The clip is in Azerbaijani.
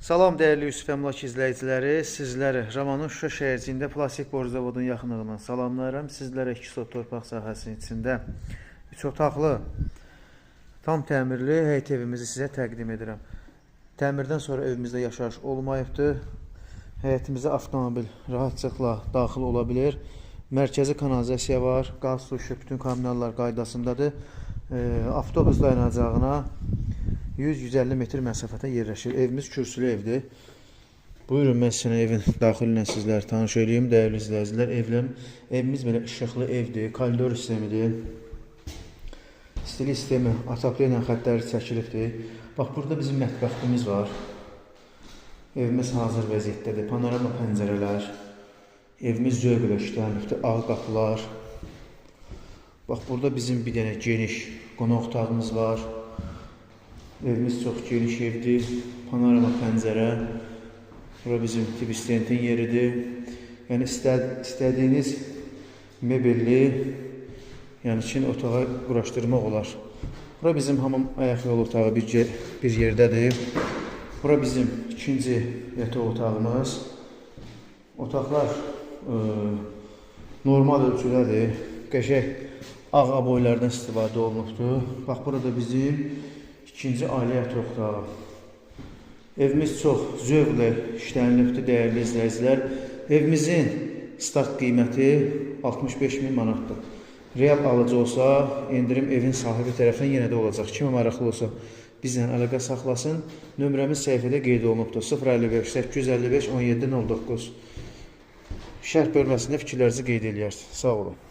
Salam dəyərli Yusuf Əmlak izləyiciləri, sizləri Ramanın Şuşa şəhərciyində plastik boru zavodunun yaxınlığından salamlayıram. Sizlərə 2 sot torpaq sahəsinin içində 3 otaqlı, tam təmirli həyət evimizi sizə təqdim edirəm. Təmirdən sonra evimizdə yaşayış olmayıbdır. Həyətimizdə avtomobil rahatlıqla daxil ola bilir. Mərkəzi kanalizasiya var, qaz, su, işıq, bütün kommunallar qaydasındadır. Avtobus dayanacağına 100-150 metr məsafədə yerləşir. Evimiz kürsülü evdir. Buyurun, mən sizə evin daxili ilə sizləri tanış edeyim, dəyərli izləyicilər. Evimiz belə işıqlı evdir, koridor sistemidir. Stili sistemi ataplı ilə xəttləri çəkilibdir. Bax, burada bizim mətbəximiz var. Evimiz hazır vəziyyətdədir. Panorama pəncərələr. Evimiz zövqlə işlənibdir. Ağ qapılar. Bax, burada bizim bir dənə geniş qonaq otağımız var. Evimiz çox geniş evdir, panorama pəncərə. Bura bizim tip istentin yeridir. Yəni istədiyiniz mebelli, yəni Çin otağı quraşdırmaq olar. Bura bizim hamam ayaq yolu otağı bir yerdədir. Bura bizim ikinci yataq otağımız. Otaqlar normal ölçülədir. Qəşəng ağ aboylardan istifadə olunubdur. Bax, burada bizim İkinci ailə yataq otağı. Evimiz çox zövqlə işlənilibdir, dəyərli izləyicilər. Evimizin start qiyməti 65.000 manatdır. Real alıcı olsa, endirim evin sahibi tərəfindən yenə də olacaq. Kimə maraqlı olsa, bizlə əlaqə saxlasın. Nömrəmiz səhifədə qeyd olunubdur. 055 855 1709. Şərh bölməsində fikirlərinizi qeyd edirsiniz. Sağ olun.